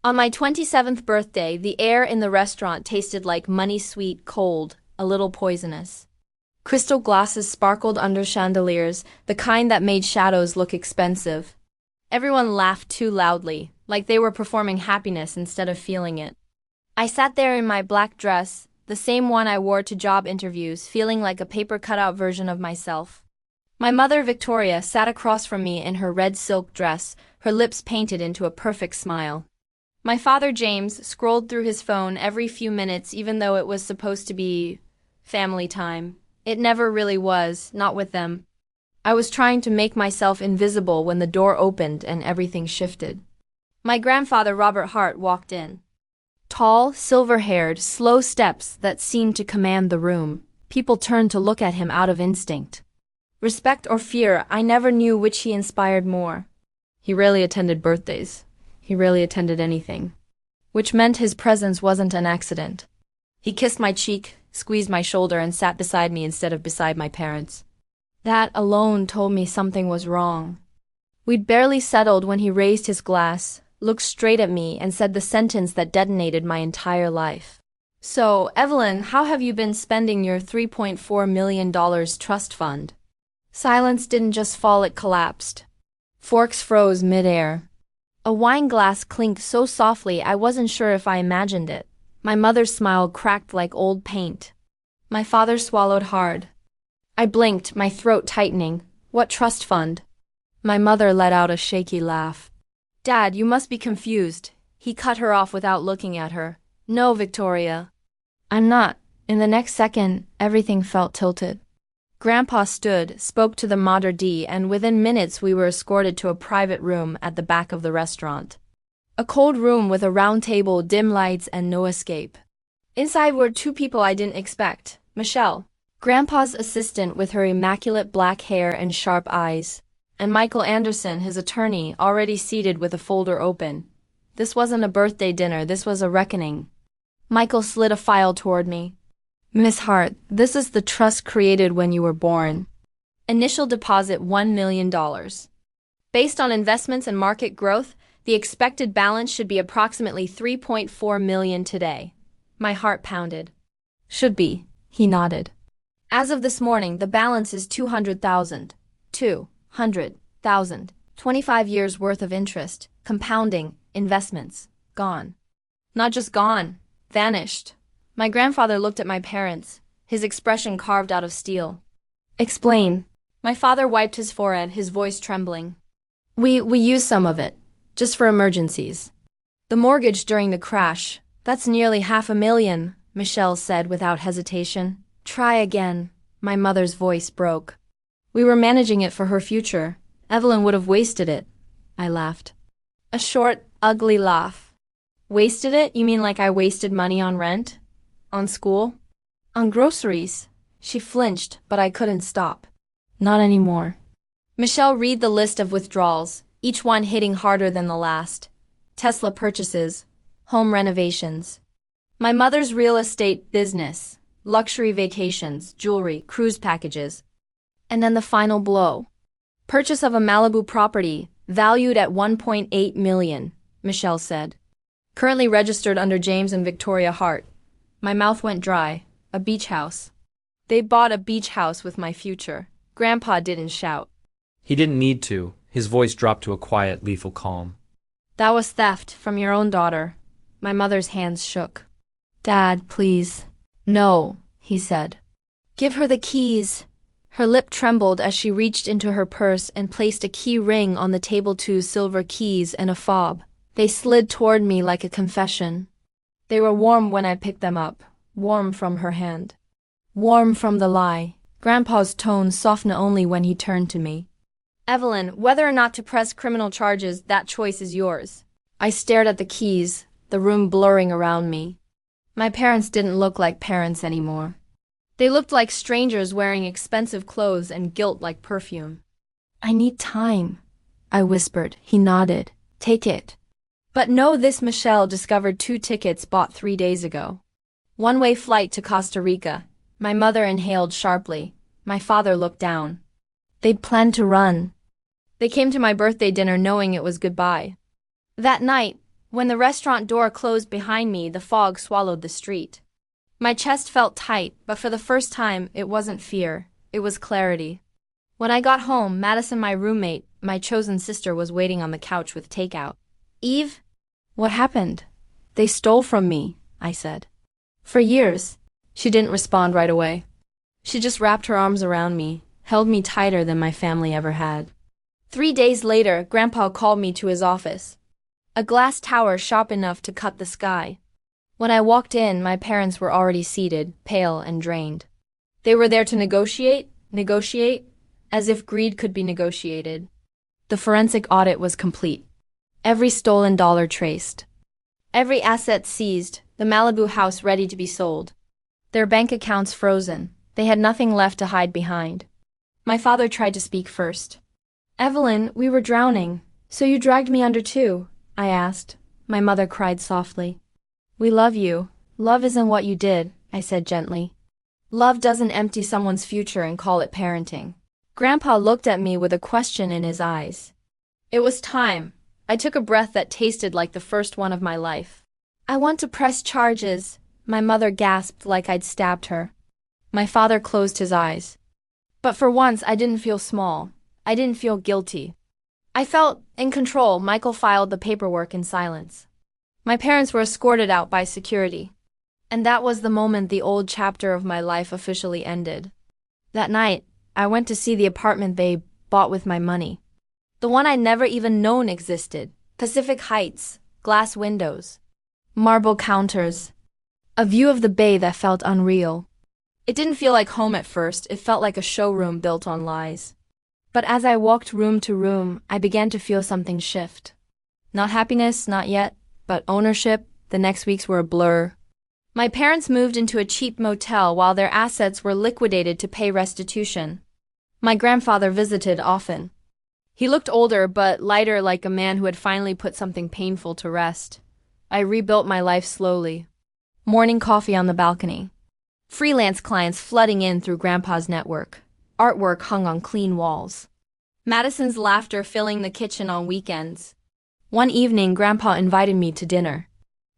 On my 27th birthday, the air in the restaurant tasted like money sweet, cold, a little poisonous. Crystal glasses sparkled under chandeliers, the kind that made shadows look expensive. Everyone laughed too loudly, like they were performing happiness instead of feeling it. I sat there in my black dress, the same one I wore to job interviews, feeling like a paper cutout version of myself. My mother, Victoria, sat across from me in her red silk dress, her lips painted into a perfect smile. My father, James, scrolled through his phone every few minutes even though it was supposed to be family time. It never really was, not with them. I was trying to make myself invisible when the door opened and everything shifted. My grandfather, Robert Hart, walked in. Tall, silver-haired, slow steps that seemed to command the room. People turned to look at him out of instinct. Respect or fear, I never knew which he inspired more. He rarely attended birthdays. He rarely attended anything. Which meant his presence wasn't an accident. He kissed my cheek, squeezed my shoulder, and sat beside me instead of beside my parents. That alone told me something was wrong. We'd barely settled when he raised his glass, looked straight at me, and said the sentence that detonated my entire life. So, Evelyn, how have you been spending your $3.4 million trust fund? Silence didn't just fall, it collapsed. Forks froze midair. A wine glass clinked so softly I wasn't sure if I imagined it. My mother's smile cracked like old paint. My father swallowed hard. I blinked, my throat tightening. What trust fund? My mother let out a shaky laugh. Dad, you must be confused. He cut her off without looking at her. No, Victoria. I'm not. In the next second, everything felt tilted. Grandpa stood, spoke to the maître d', and within minutes we were escorted to a private room at the back of the restaurant. A cold room with a round table, dim lights, and no escape. Inside were two people I didn't expect. Michelle, Grandpa's assistant with her immaculate black hair and sharp eyes, and Michael Anderson, his attorney, already seated with a folder open. This wasn't a birthday dinner, this was a reckoning. Michael slid a file toward me. Miss Hart, this is the trust created when you were born. Initial deposit $1 million. Based on investments and market growth, the expected balance should be approximately $3.4 million today. My heart pounded. Should be, he nodded. As of this morning, the balance is $200,000. 200,000. 25 years worth of interest, compounding, investments, gone. Not just gone, vanished. My grandfather looked at my parents, his expression carved out of steel. Explain. My father wiped his forehead, his voice trembling. We used some of it, just for emergencies. The mortgage during the crash, that's nearly $500,000, Michelle said without hesitation. Try again. My mother's voice broke. We were managing it for her future. Evelyn would have wasted it. I laughed. A short, ugly laugh. Wasted it? You mean like I wasted money on rent? On school? On groceries? She flinched, but I couldn't stop. Not anymore. Michelle read the list of withdrawals, each one hitting harder than the last. Tesla purchases, home renovations. My mother's real estate business, luxury vacations, jewelry, cruise packages. And then the final blow. Purchase of a Malibu property, valued at $1.8 million, Michelle said. Currently registered under James and Victoria Hart. My mouth went dry. A beach house. They bought a beach house with my future. Grandpa didn't shout. He didn't need to. His voice dropped to a quiet, lethal calm. That was theft from your own daughter. My mother's hands shook. Dad, please. No, he said. Give her the keys. Her lip trembled as she reached into her purse and placed a key ring on the table, 2 silver keys and a fob. They slid toward me like a confession. They were warm when I picked them up, warm from her hand. Warm from the lie. Grandpa's tone softened only when he turned to me. Evelyn, whether or not to press criminal charges, that choice is yours. I stared at the keys, the room blurring around me. My parents didn't look like parents anymore. They looked like strangers wearing expensive clothes and guilt like perfume. I need time, I whispered. He nodded. Take it. But know this, Michelle discovered 2 tickets bought 3 days ago. One-way flight to Costa Rica. My mother inhaled sharply. My father looked down. They'd planned to run. They came to my birthday dinner knowing it was goodbye. That night, When the restaurant door closed behind me, the fog swallowed the street. My chest felt tight, but for the first time, it wasn't fear, it was clarity. When I got home, Madison, my roommate, my chosen sister, was waiting on the couch with takeout. "Eve, what happened?" "They stole from me," I said. "For years." She didn't respond right away. She just wrapped her arms around me, held me tighter than my family ever had. 3 days later, Grandpa called me to his office. A glass tower sharp enough to cut the sky. When I walked in, my parents were already seated, pale and drained. They were there to negotiate, as if greed could be negotiated. The forensic audit was complete. Every stolen dollar traced. Every asset seized, the Malibu house ready to be sold. Their bank accounts frozen. They had nothing left to hide behind. My father tried to speak first. "Evelyn, we were drowning. So you dragged me under too?" I asked. My mother cried softly. "We love you. Love isn't what you did," I said gently. "Love doesn't empty someone's future and call it parenting." Grandpa looked at me with a question in his eyes. It was time. I took a breath that tasted like the first one of my life. "I want to press charges," my mother gasped like I'd stabbed her. My father closed his eyes. But for once, I didn't feel small. I didn't feel guilty. I felt in control. Michael filed the paperwork in silence. My parents were escorted out by security. And that was the moment the old chapter of my life officially ended. That night, I went to see the apartment they bought with my money. The one I'd never even known existed. Pacific Heights, glass windows, marble counters, a view of the bay that felt unreal. It didn't feel like home at first, it felt like a showroom built on lies. But as I walked room to room, I began to feel something shift. Not happiness, not yet, but ownership. The next weeks were a blur. My parents moved into a cheap motel while their assets were liquidated to pay restitution. My grandfather visited often. He looked older but lighter, like a man who had finally put something painful to rest. I rebuilt my life slowly. Morning coffee on the balcony. Freelance clients flooding in through Grandpa's network. Artwork hung on clean walls. Madison's laughter filling the kitchen on weekends. One evening, Grandpa invited me to dinner.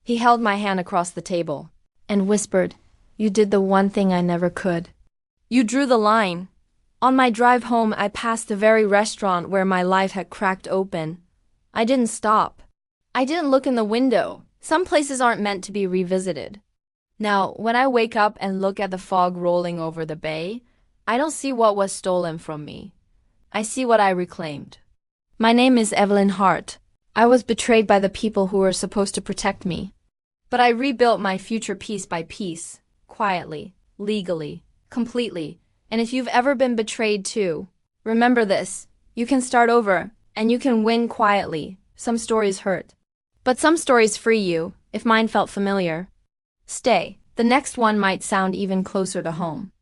He held my hand across the table and whispered, "You did the one thing I never could. You drew the line." On my drive home, I passed the very restaurant where my life had cracked open. I didn't stop. I didn't look in the window. Some places aren't meant to be revisited. Now, when I wake up and look at the fog rolling over the bay, I don't see what was stolen from me. I see what I reclaimed. My name is Evelyn Hart. I was betrayed by the people who were supposed to protect me. But I rebuilt my future piece by piece, quietly, legally, completely. And if you've ever been betrayed too, remember this: you can start over, and you can win quietly. Some stories hurt, but some stories free you. If mine felt familiar, stay. The next one might sound even closer to home.